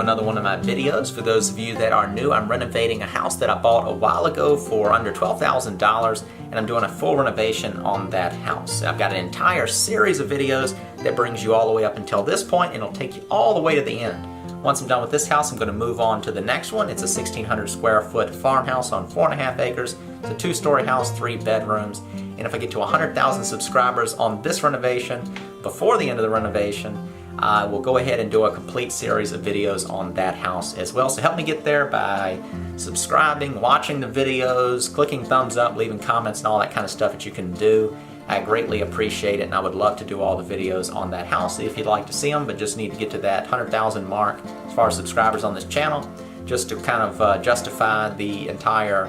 another one of my videos. For those of you that are new, I'm renovating a house that I bought a while ago for under $12,000, and I'm doing a full renovation on that house. I've got an entire series of videos that brings you all the way up until this point, and it'll take you all the way to the end. Once I'm done with this house, I'm going to move on to the next one. It's a 1,600 square foot farmhouse on 4.5 acres. It's a 2-story house, 3 bedrooms. And if I get to 100,000 subscribers on this renovation, before the end of the renovation, I will go ahead and do a complete series of videos on that house as well. So help me get there by subscribing, watching the videos, clicking thumbs up, leaving comments, and all that kind of stuff that you can do. I greatly appreciate it, and I would love to do all the videos on that house if you'd like to see them, but just need to get to that 100,000 mark as far as subscribers on this channel, just to kind of justify the entire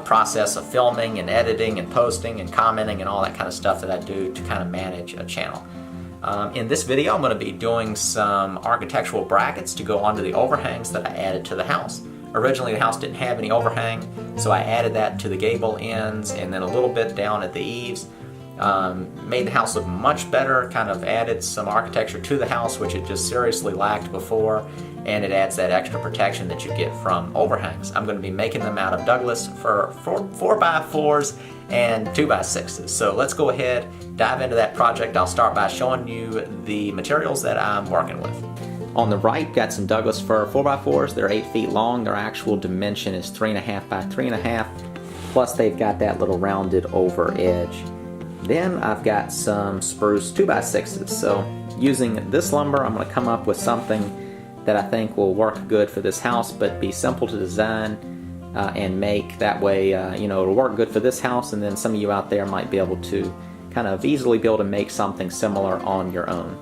process of filming and editing and posting and commenting and all that kind of stuff that I do to kind of manage a channel. In this video, I'm going to be doing some architectural brackets to go onto the overhangs that I added to the house. Originally, the house didn't have any overhang, so I added that to the gable ends and then a little bit down at the eaves. Made the house look much better, kind of added some architecture to the house, which it just seriously lacked before, and it adds that extra protection that you get from overhangs. I'm going to be making them out of Douglas for 4x4s and 2x6s. So let's go ahead, dive into that project. I'll start by showing you the materials that I'm working with. On the right, got some Douglas fir 4x4s. They're 8 feet long. Their actual dimension is 3.5 by 3.5. Plus they've got that little rounded over edge. Then I've got some spruce 2x6s. So using this lumber, I'm going to come up with something that I think will work good for this house, but be simple to design and make. That way, it'll work good for this house, and then some of you out there might be able to kind of easily be able to make something similar on your own.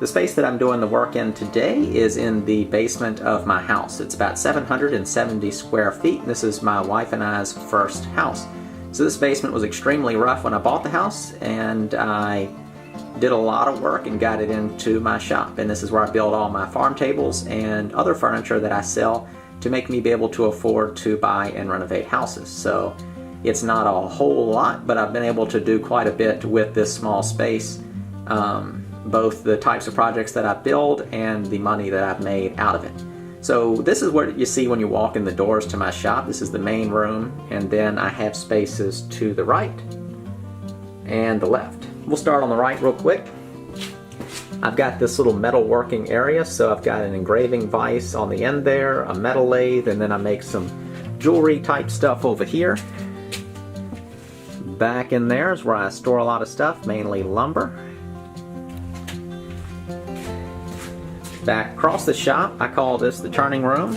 The space that I'm doing the work in today is in the basement of my house. It's about 770 square feet. This is my wife and I's first house. So this basement was extremely rough when I bought the house, and I did a lot of work and got it into my shop. And this is where I build all my farm tables and other furniture that I sell to make me be able to afford to buy and renovate houses. So it's not a whole lot, but I've been able to do quite a bit with this small space, both the types of projects that I build and the money that I've made out of it. So this is what you see when you walk in the doors to my shop. This is the main room, and then I have spaces to the right and the left. We'll start on the right real quick. I've got this little metal working area, so I've got an engraving vise on the end there, a metal lathe, and then I make some jewelry type stuff over here. Back in there is where I store a lot of stuff, mainly lumber. Back across the shop, I call this the turning room.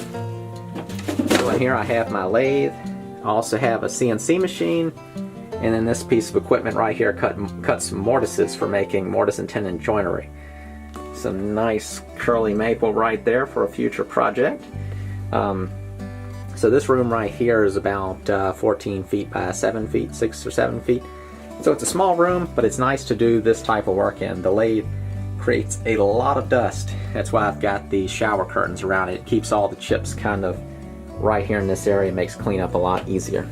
So in here I have my lathe. I also have a CNC machine, and then this piece of equipment right here cuts mortises for making mortise and tenon joinery. Some nice curly maple right there for a future project. So this room right here is about 14 feet by 7 feet, 6 or 7 feet. So it's a small room, but it's nice to do this type of work in. The lathe creates a lot of dust. That's why I've got the shower curtains around it. It keeps all the chips kind of right here in this area, makes cleanup a lot easier.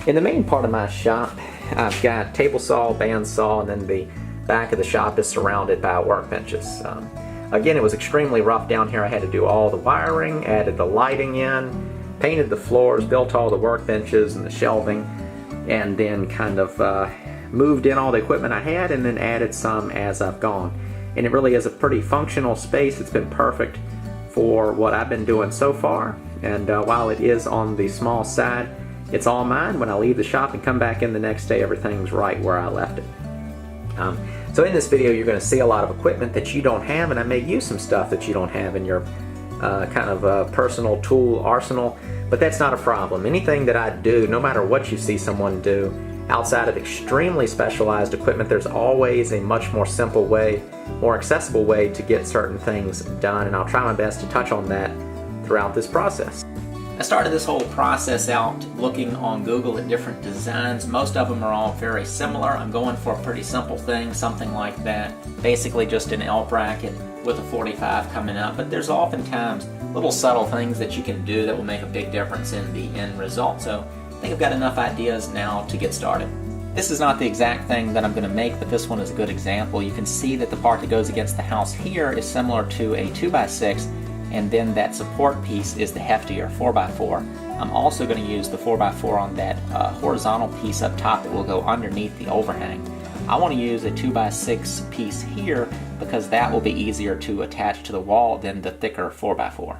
In the main part of my shop, I've got table saw, band saw, and then the back of the shop is surrounded by workbenches. Again, it was extremely rough down here. I had to do all the wiring, added the lighting in, painted the floors, built all the workbenches and the shelving, and then kind of moved in all the equipment I had and then added some as I've gone. And it really is a pretty functional space. It's been perfect for what I've been doing so far. And while it is on the small side, it's all mine. When I leave the shop and come back in the next day, everything's right where I left it. So in this video, you're going to see a lot of equipment that you don't have, and I may use some stuff that you don't have in your kind of personal tool arsenal, but that's not a problem. Anything that I do, no matter what you see someone do, outside of extremely specialized equipment, there's always a much more simple way, more accessible way to get certain things done, and I'll try my best to touch on that throughout this process. I started this whole process out looking on Google at different designs. Most of them are all very similar. I'm going for a pretty simple thing, something like that. Basically just an L bracket with a 45 coming up, but there's oftentimes little subtle things that you can do that will make a big difference in the end result. So I think I've got enough ideas now to get started. This is not the exact thing that I'm going to make, but this one is a good example. You can see that the part that goes against the house here is similar to a 2x6, and then that support piece is the heftier 4x4. I'm also going to use the 4x4 on that horizontal piece up top that will go underneath the overhang. I want to use a 2x6 piece here because that will be easier to attach to the wall than the thicker 4x4.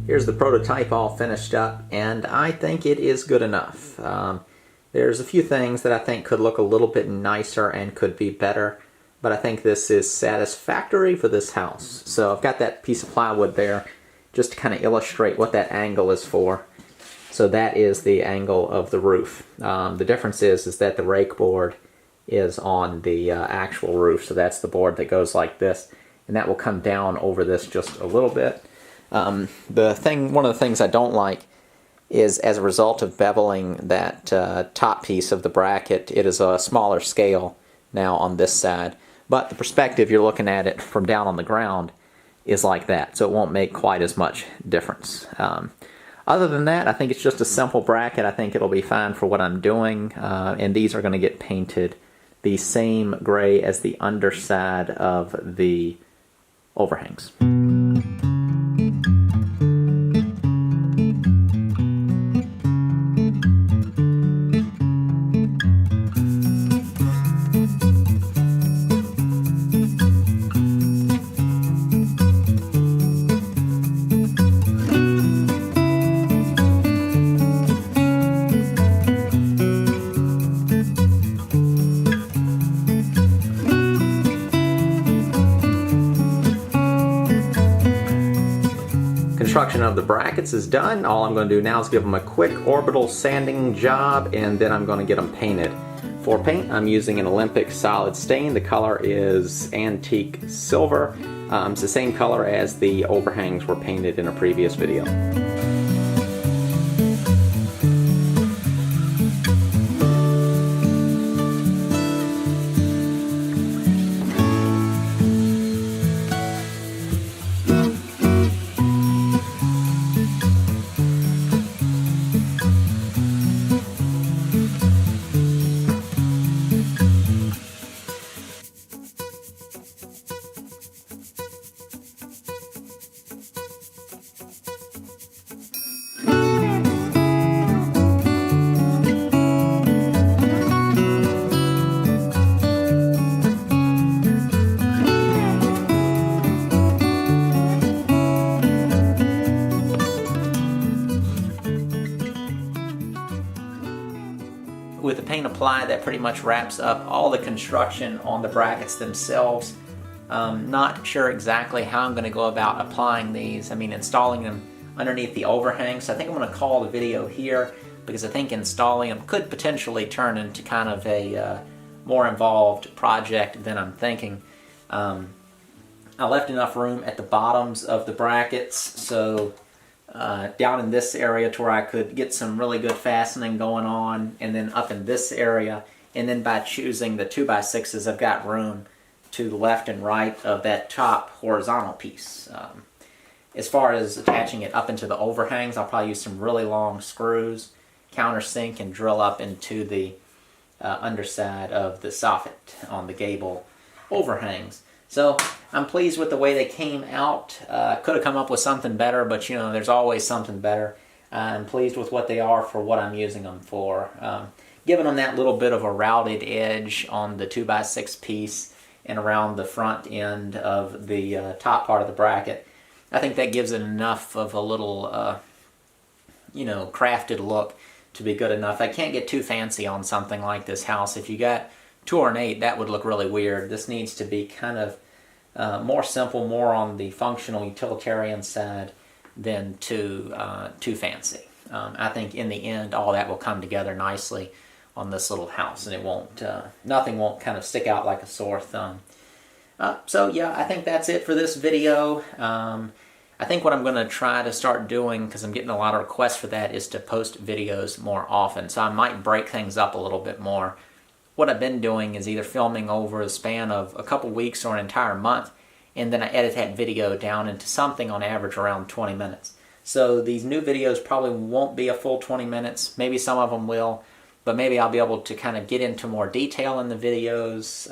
Here's the prototype all finished up, and I think it is good enough. There's a few things that I think could look a little bit nicer and could be better, but I think this is satisfactory for this house. So I've got that piece of plywood there just to kind of illustrate what that angle is for. So that is the angle of the roof. The difference is that the rake board is on the actual roof, so that's the board that goes like this, and that will come down over this just a little bit. One of the things I don't like is, as a result of beveling that top piece of the bracket, it is a smaller scale now on this side. But the perspective you're looking at it from down on the ground is like that, so it won't make quite as much difference. other than that, I think it's just a simple bracket. I think it'll be fine for what I'm doing. And these are going to get painted the same gray as the underside of the overhangs. Construction of the brackets is done. All I'm going to do now is give them a quick orbital sanding job, and then I'm going to get them painted. For paint, I'm using an Olympic solid stain. The color is antique silver. It's the same color as the overhangs were painted in a previous video. With the paint applied, that pretty much wraps up all the construction on the brackets themselves. Not sure exactly how I'm going to go about applying these. I mean, installing them underneath the overhang. So I think I'm going to call the video here, because I think installing them could potentially turn into kind of a more involved project than I'm thinking. I left enough room at the bottoms of the brackets, so down in this area to where I could get some really good fastening going on, and then up in this area, and then by choosing the 2x6s, I've got room to the left and right of that top horizontal piece. As far as attaching it up into the overhangs, I'll probably use some really long screws, countersink, and drill up into the underside of the soffit on the gable overhangs. So I'm pleased with the way they came out. Could have come up with something better, but you know, there's always something better. I'm pleased with what they are for what I'm using them for. Giving them that little bit of a routed edge on the 2x6 piece and around the front end of the top part of the bracket, I think that gives it enough of a little, you know, crafted look to be good enough. I can't get too fancy on something like this house. If you got too ornate, that would look really weird. This needs to be kind of more simple, more on the functional utilitarian side than too fancy. I think in the end, all that will come together nicely on this little house, and it won't, nothing won't kind of stick out like a sore thumb. So yeah, I think that's it for this video. I think what I'm going to try to start doing, because I'm getting a lot of requests for that, is to post videos more often. So I might break things up a little bit more. What I've been doing is either filming over the span of a couple weeks or an entire month, and then I edit that video down into something on average around 20 minutes. So these new videos probably won't be a full 20 minutes. Maybe some of them will, but maybe I'll be able to kind of get into more detail in the videos.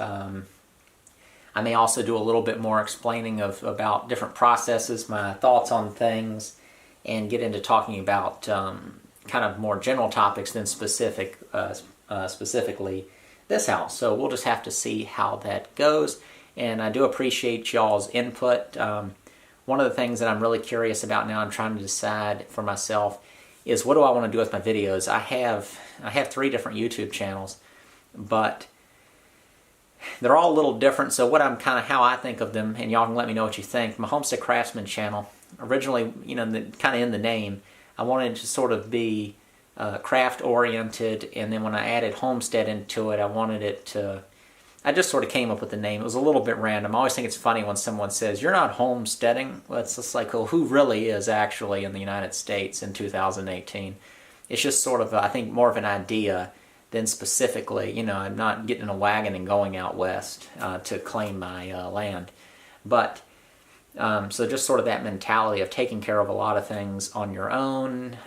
I may also do a little bit more explaining about different processes, my thoughts on things, and get into talking about kind of more general topics than specifically this house. So we'll just have to see how that goes, and I do appreciate y'all's input. One of the things that I'm really curious about now, I'm trying to decide for myself, is what do I want to do with my videos. I have 3 different YouTube channels, but they're all a little different. So what I'm kind of, how I think of them, and y'all can let me know what you think. My Homestead Craftsman channel, originally, you know, kind of in the name, I wanted to sort of be craft oriented, and then when I added homestead into it, I wanted it to, I just sort of came up with the name. It was a little bit random. I always think it's funny when someone says, "You're not homesteading." Well, it's just like, well, who really is actually in the United States in 2018? It's just sort of, I think, more of an idea than specifically, you know, I'm not getting in a wagon and going out west to claim my land. But So just sort of that mentality of taking care of a lot of things on your own,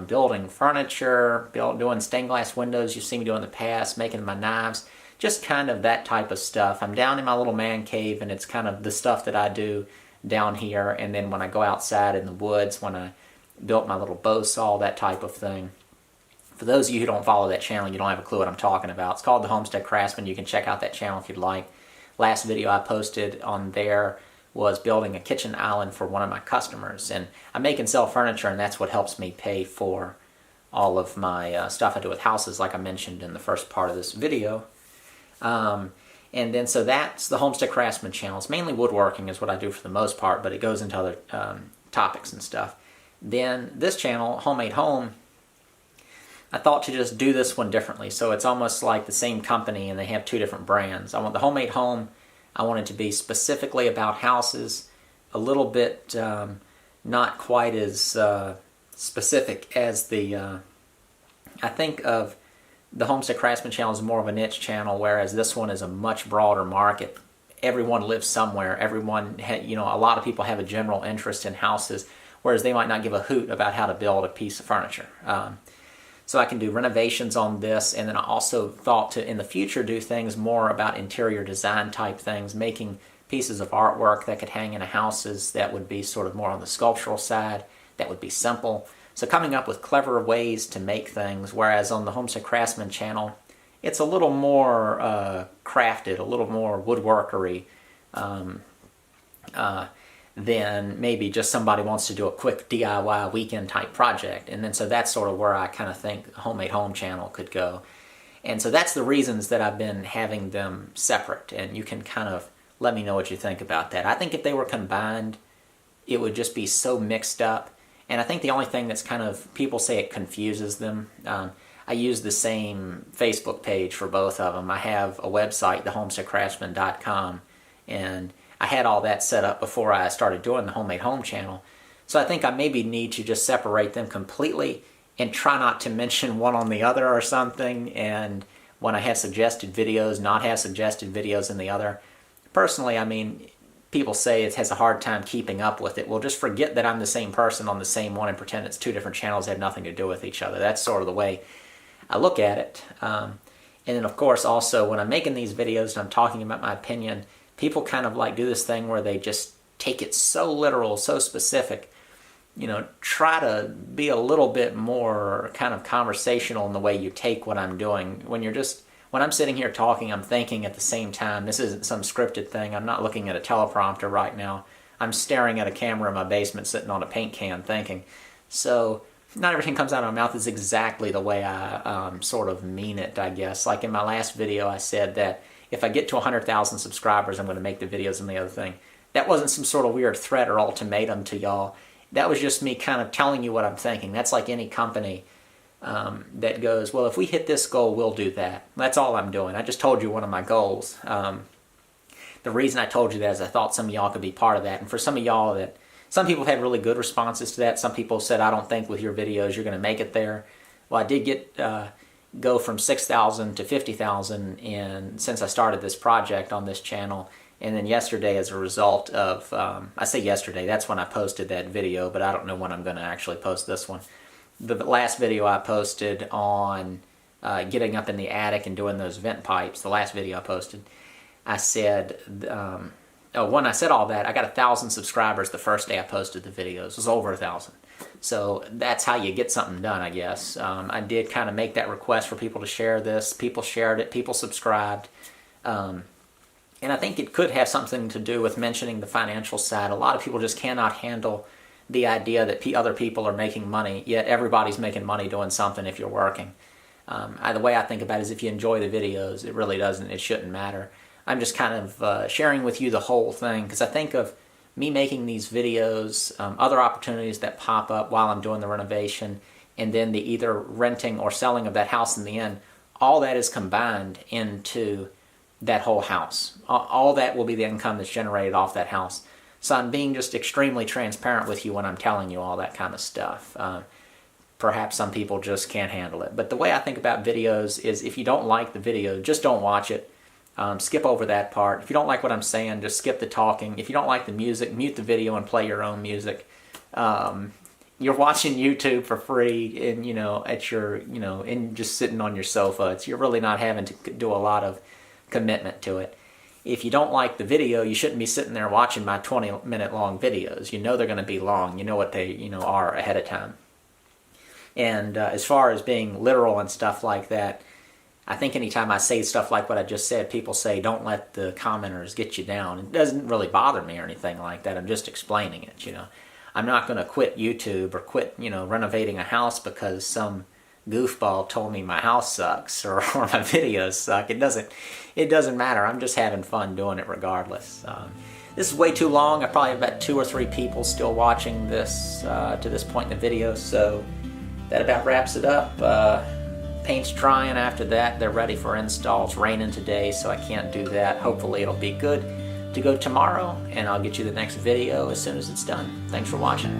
building furniture, doing stained glass windows you've seen me do in the past, making my knives, just kind of that type of stuff. I'm down in my little man cave, and it's kind of the stuff that I do down here, and then when I go outside in the woods, when I built my little bow saw, that type of thing. For those of you who don't follow that channel, you don't have a clue what I'm talking about. It's called The Homestead Craftsman. You can check out that channel if you'd like. Last video I posted on there was building a kitchen island for one of my customers. And I make and sell furniture, and that's what helps me pay for all of my stuff I do with houses, like I mentioned in the first part of this video. And then so that's the Homestead Craftsman channel. It's mainly woodworking is what I do for the most part, but it goes into other topics and stuff. Then this channel, Homemade Home, I thought to just do this one differently. So it's almost like the same company and they have two different brands. I want the Homemade Home, I want it to be specifically about houses, a little bit not quite as specific as the, I think of the Homestead Craftsman channel as more of a niche channel, whereas this one is a much broader market. Everyone lives somewhere. Everyone, a lot of people have a general interest in houses, whereas they might not give a hoot about how to build a piece of furniture. So I can do renovations on this, and then I also thought to, in the future, do things more about interior design type things, making pieces of artwork that could hang in houses that would be sort of more on the sculptural side, that would be simple. So coming up with clever ways to make things, whereas on the Homestead Craftsman channel, it's a little more crafted, a little more woodworkery, than maybe just somebody wants to do a quick DIY weekend type project. And then so that's sort of where I kind of think Homemade Home channel could go. And so that's the reasons that I've been having them separate, and you can kind of let me know what you think about that. I think if they were combined, it would just be so mixed up. And I think the only thing that's kind of, people say it confuses them. I use the same Facebook page for both of them. I have a website, thehomesteadcraftsman.com, and I had all that set up before I started doing the Homemade Home channel. So I think I maybe need to just separate them completely and try not to mention one on the other or something, and when I have suggested videos, not have suggested videos in the other. Personally, I mean, people say it has a hard time keeping up with it. Well, just forget that I'm the same person on the same one and pretend it's two different channels that have nothing to do with each other. That's sort of the way I look at it. And then, of course, also, when I'm making these videos and I'm talking about my opinion, people kind of like do this thing where they just take it so literal, so specific. Try to be a little bit more kind of conversational in the way you take what I'm doing. When I'm sitting here talking, I'm thinking at the same time. This isn't some scripted thing. I'm not looking at a teleprompter right now. I'm staring at a camera in my basement sitting on a paint can thinking. So not everything comes out of my mouth is exactly the way I sort of mean it, I guess. Like in my last video, I said that if I get to 100,000 subscribers, I'm going to make the videos and the other thing. That wasn't some sort of weird threat or ultimatum to y'all. That was just me kind of telling you what I'm thinking. That's like any company that goes, well, if we hit this goal, we'll do that. That's all I'm doing. I just told you one of my goals. The reason I told you that is I thought some of y'all could be part of that. And for some of y'all some people have had really good responses to that. Some people said, I don't think with your videos you're going to make it there. Well, I did go from 6,000 to 50,000 since I started this project on this channel. And then yesterday, as a result of, I say yesterday, that's when I posted that video, but I don't know when I'm going to actually post this one. The last video I posted on getting up in the attic and doing those vent pipes, the last video I posted, I said, when I said all that, I got 1,000 subscribers the first day I posted the videos. It was over 1,000. So that's how you get something done, I guess. I did kind of make that request for people to share this. People shared it. People subscribed. And I think it could have something to do with mentioning the financial side. A lot of people just cannot handle the idea that other people are making money, yet everybody's making money doing something if you're working. The way I think about it is if you enjoy the videos, it shouldn't matter. I'm just kind of sharing with you the whole thing, because I think of me making these videos, other opportunities that pop up while I'm doing the renovation, and then the either renting or selling of that house in the end. All that is combined into that whole house. All that will be the income that's generated off that house. So I'm being just extremely transparent with you when I'm telling you all that kind of stuff. Perhaps some people just can't handle it. But the way I think about videos is if you don't like the video, just don't watch it. skip over that part. If you don't like what I'm saying, just skip the talking. If you don't like the music, mute the video and play your own music. You're watching YouTube for free, and at your and just sitting on your sofa. You're really not having to do a lot of commitment to it. If you don't like the video, you shouldn't be sitting there watching my 20-minute long videos. You know they're going to be long. You know what they are ahead of time. And as far as being literal and stuff like that, I think anytime I say stuff like what I just said, people say, don't let the commenters get you down. It doesn't really bother me or anything like that. I'm just explaining it, I'm not going to quit YouTube or quit, renovating a house because some goofball told me my house sucks or my videos suck. It doesn't matter. I'm just having fun doing it regardless. This is way too long. I probably have about 2 or 3 people still watching this to this point in the video, so that about wraps it up. Paint's drying after that. They're ready for install. It's raining today, so I can't do that. Hopefully it'll be good to go tomorrow, and I'll get you the next video as soon as it's done. Thanks for watching.